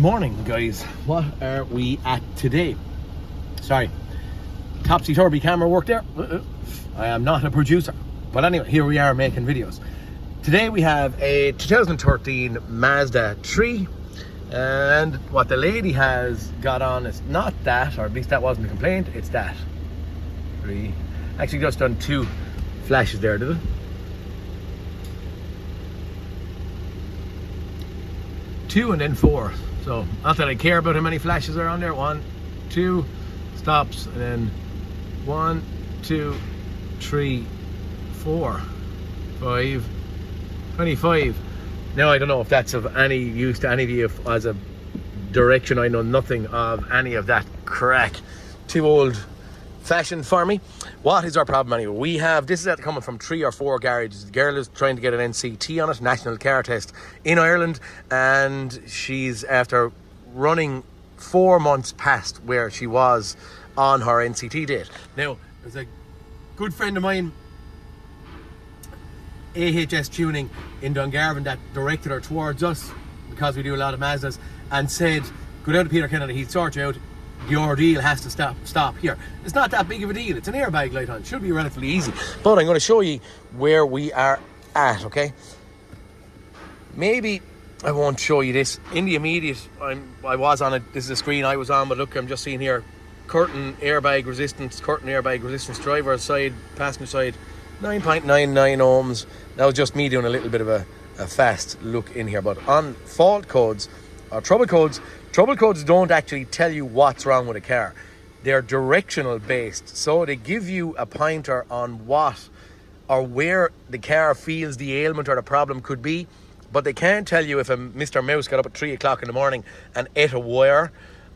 morning, guys. What are we at today? Sorry, topsy-turvy camera work there. I am not a producer, but anyway, here we are making videos. Today we have a 2013 Mazda 3, and what the lady has got on is not that, or at least that wasn't a complaint, it's that. 3. Actually just done 2 flashes there, did it? Two and then 4. So not that I care about how many flashes are on there. 1, 2, stops, and then 1, 2, 3, 4, 5, 25. Now I don't know if that's of any use to any of you as a direction. I know nothing of any of that crack. Too old fashioned for me. What is our problem anyway? We have, this is coming from 3 or 4 garages. The girl is trying to get an NCT on it, National Car Test in Ireland, and she's after running 4 months past where she was on her NCT date. Now, there's a good friend of mine, AHS Tuning in Dungarvan, that directed her towards us because we do a lot of Mazdas, and said, go down to Peter Kennedy, he'd sort you out. The ordeal has to stop here. It's not that big of a deal. It's an airbag light on. It should be relatively easy. But I'm going to show you where we are at, okay? Maybe I won't show you this. In the immediate, I was on it. This is a screen I was on, but look, I'm just seeing here. Curtain airbag resistance, driver's side, passenger side, 9.99 ohms. That was just me doing a little bit of a fast look in here. But on fault codes, or trouble codes don't actually tell you what's wrong with a car. They're directional based, so they give you a pointer on what or where the car feels the ailment or the problem could be, but they can't tell you if a Mr. Mouse got up at 3 o'clock in the morning and ate a wire,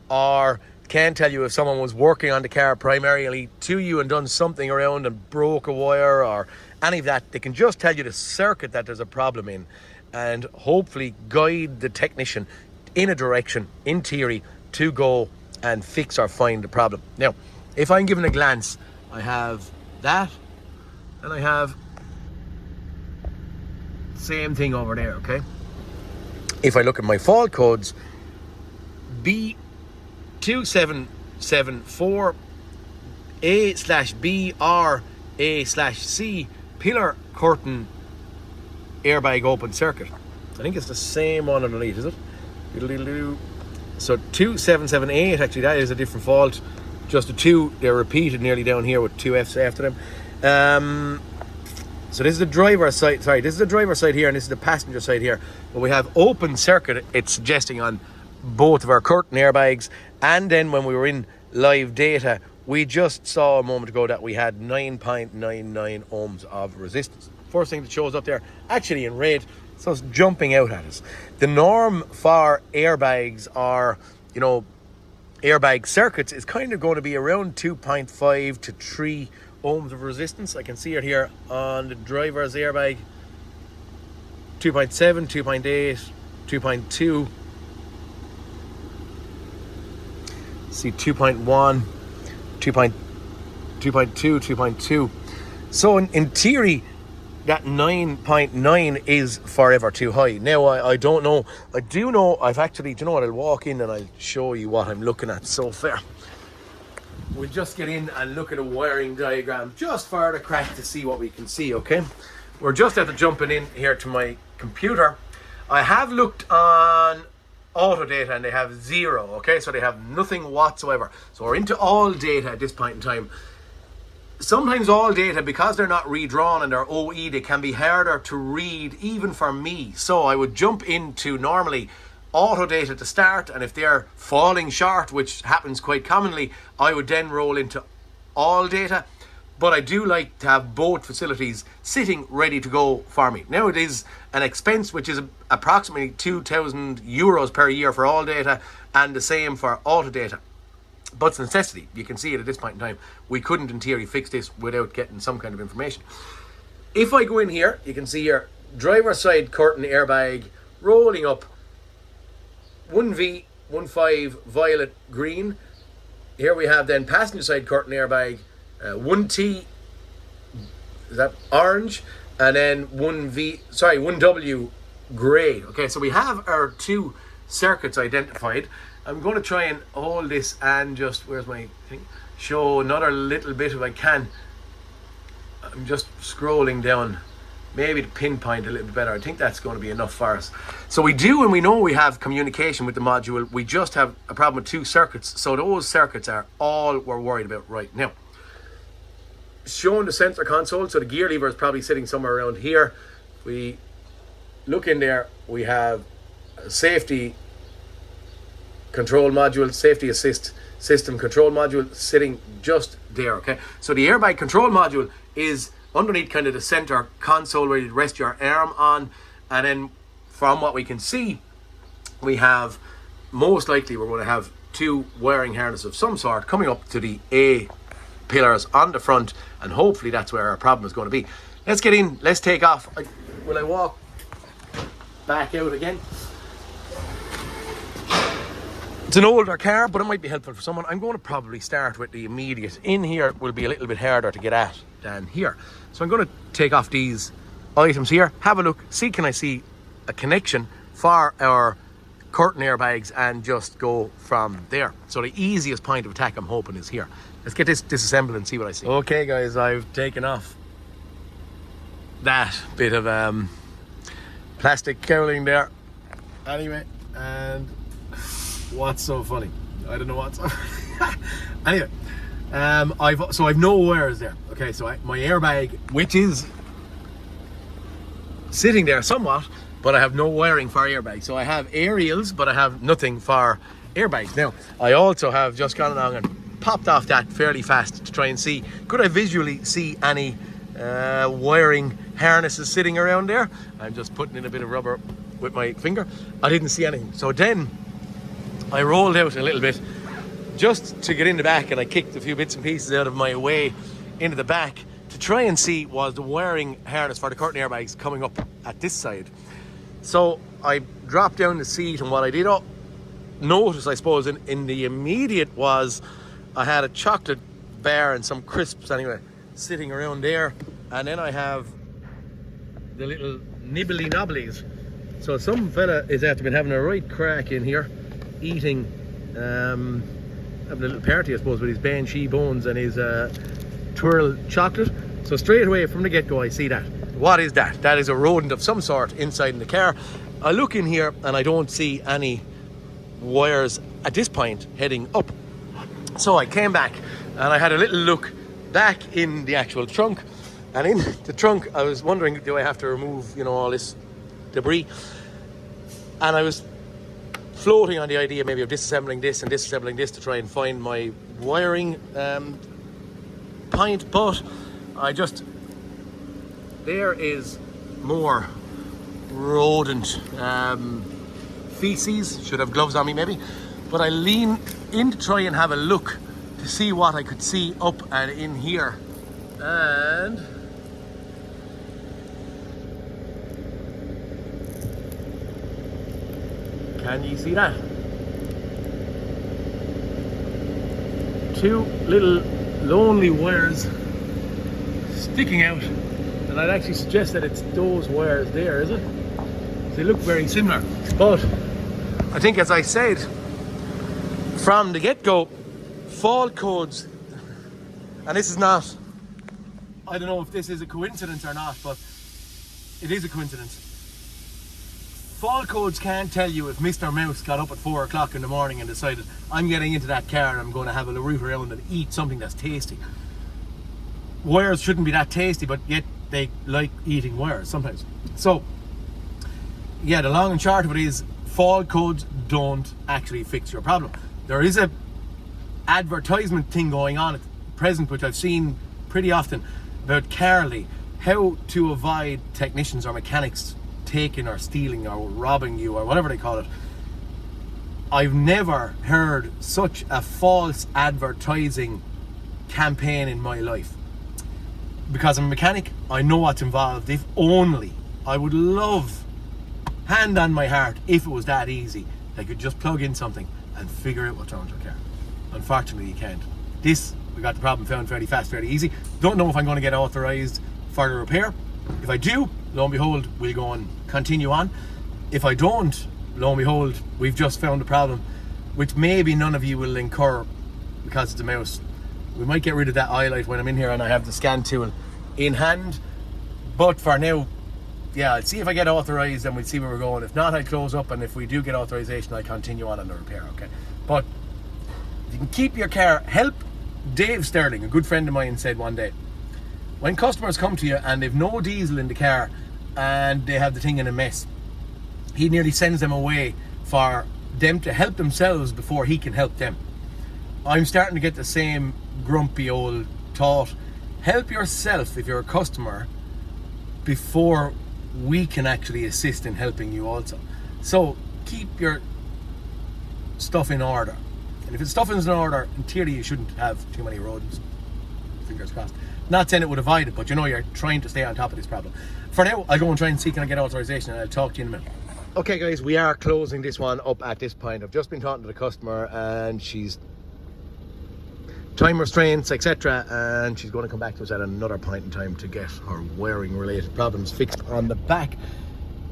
or can't tell you if someone was working on the car primarily to you and done something around and broke a wire or any of that. They can just tell you the circuit that there's a problem in, and hopefully guide the technician in a direction, in theory, to go and fix or find the problem. Now, if I'm giving a glance, I have that, and I have same thing over there, okay? If I look at my fault codes, B2774 A/B or A/C, pillar curtain airbag open circuit. I think it's the same one underneath, is it? So 2778, actually that is a different fault. Just the 2, they're repeated nearly down here with 2 F's after them. So this is the driver's side, this is the driver's side here, and this is the passenger side here. But we have open circuit, it's suggesting on both of our curtain airbags. And then when we were in live data, we just saw a moment ago that we had 9.99 ohms of resistance. First thing that shows up there, actually in red, so it's jumping out at us. The norm for airbags or, you know, airbag circuits is kind of going to be around 2.5 to 3 ohms of resistance. I can see it here on the driver's airbag. 2.7, 2.8, 2.2. See 2.1, 2.2, 2.2. So in theory, that 9.9 is forever too high. Now, I don't know. I do know, I've actually, do you know what, I'll walk in and I'll show you what I'm looking at so far. We'll just get in and look at a wiring diagram just for the crack to see what we can see, okay? We're just after jumping in here to my computer. I have looked on auto data and they have 0, okay? So they have nothing whatsoever. So we're into all data at this point in time. Sometimes all data, because they're not redrawn and they're OE, they can be harder to read even for me. So I would jump into normally auto data to start, and if they're falling short, which happens quite commonly, I would then roll into all data. But I do like to have both facilities sitting ready to go for me. Now it is an expense which is approximately €2,000 per year for all data, and the same for auto data. But it's a necessity. You can see it at this point in time. We couldn't in theory fix this without getting some kind of information. If I go in here, you can see here, driver's side curtain airbag rolling up 1V, 1.5 violet green. Here we have then passenger side curtain airbag 1T, is that orange, and then 1W grey. Okay, so we have our 2 circuits identified. I'm going to try and hold this and just, where's my thing, show another little bit if I can. I'm just scrolling down, maybe to pinpoint a little bit better. I think that's going to be enough for us. So we do, and we know we have communication with the module. We just have a problem with 2 circuits. So those circuits are all we're worried about right now. Showing the center console, so the gear lever is probably sitting somewhere around here. We look in there, we have a safety control module, safety assist system control module sitting just there, okay? So the airbag control module is underneath kind of the center console where you rest your arm on, and then from what we can see, we have, most likely we're going to have 2 wiring harnesses of some sort coming up to the A pillars on the front, and hopefully that's where our problem is going to be. Let's get in, let's take off. Will I walk back out again? It's an older car, but it might be helpful for someone. I'm going to probably start with the immediate. In here will be a little bit harder to get at than here. So I'm going to take off these items here, have a look, see can I see a connection for our curtain airbags, and just go from there. So the easiest point of attack I'm hoping is here. Let's get this disassembled and see what I see. Okay guys, I've taken off that bit of plastic cowling there. Anyway, and what's so funny? I don't know what's anyway, I've no wires there. Okay, so my airbag, which is sitting there somewhat, but I have no wiring for airbags. So I have aerials, but I have nothing for airbags. Now, I also have just gone along and popped off that fairly fast to try and see, could I visually see any wiring harnesses sitting around there? I'm just putting in a bit of rubber with my finger. I didn't see anything. So then I rolled out a little bit just to get in the back, and I kicked a few bits and pieces out of my way into the back to try and see was the wiring harness for the curtain airbags coming up at this side. So I dropped down the seat, and what I did notice, I suppose, in the immediate was I had a chocolate bar and some crisps anyway sitting around there, and then I have the little nibbly nobblies. So some fella is after been having a right crack in here, eating, having a little party I suppose with his banshee bones and his twirl chocolate. So straight away from the get-go I see that. What is that? That is a rodent of some sort inside in the car. I look in here and I don't see any wires at this point heading up. So I came back and I had a little look back in the actual trunk, and in the trunk I was wondering, do I have to remove, you know, all this debris? And I was floating on the idea maybe of disassembling this and disassembling this to try and find my wiring point, but I just, there is more rodent feces. Should have gloves on me maybe, but I lean in to try and have a look to see what I could see up and in here, and can you see that? 2 little lonely wires sticking out, and I'd actually suggest that it's those wires there, is it? They look very similar, but I think, as I said from the get-go, fault codes, and this is not, I don't know if this is a coincidence or not, but it is a coincidence. Fault codes can't tell you if Mr. Mouse got up at 4 o'clock in the morning and decided, I'm getting into that car and I'm going to have a root around and eat something that's tasty. Wires shouldn't be that tasty, but yet they like eating wires sometimes. So yeah, the long and short of it is, fault codes don't actually fix your problem. There is a advertisement thing going on at present, which I've seen pretty often, about Carly, how to avoid technicians or mechanics taking or stealing or robbing you or whatever they call it. I've never heard such a false advertising campaign in my life. Because I'm a mechanic, I know what's involved. If only, I would love, hand on my heart, if it was that easy, they could just plug in something and figure out what's wrong with your car. Unfortunately, you can't. This, we got the problem found fairly fast, fairly easy. Don't know if I'm going to get authorised for the repair. If I do, lo and behold, we'll go and continue on. If I don't, lo and behold, we've just found a problem, which maybe none of you will incur because it's a mouse. We might get rid of that eye light when I'm in here and I have the scan tool in hand. But for now, yeah, I'll see if I get authorised and we'll see where we're going. If not, I'll close up, and if we do get authorisation, I'll continue on the repair, okay? But if you can keep your car, help Dave Sterling, a good friend of mine, said one day, when customers come to you and they've no diesel in the car and they have the thing in a mess, he nearly sends them away for them to help themselves before he can help them. I'm starting to get the same grumpy old thought. Help yourself if you're a customer before we can actually assist in helping you also. So keep your stuff in order. And if the stuff is in order, in theory you shouldn't have too many rodents. Fingers crossed. Not saying it would avoid it, but you know, you're trying to stay on top of this problem. For now, I'll go and try and see can I get authorization, and I'll talk to you in a minute. Okay guys, we are closing this one up at this point. I've just been talking to the customer and she's time restraints, etc., and she's going to come back to us at another point in time to get her wiring related problems fixed. On the back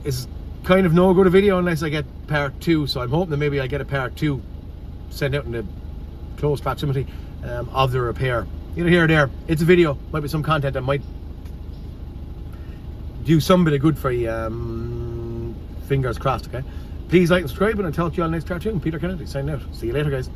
is kind of no good a video unless I get part 2, so I'm hoping that maybe I get a part 2 sent out in the close proximity of the repair. Either here or there, it's a video, might be some content that might do some bit of good for you. Fingers crossed, okay? Please like and subscribe, and I'll talk to you on the next cartoon. Peter Kennedy signing out. See you later, guys.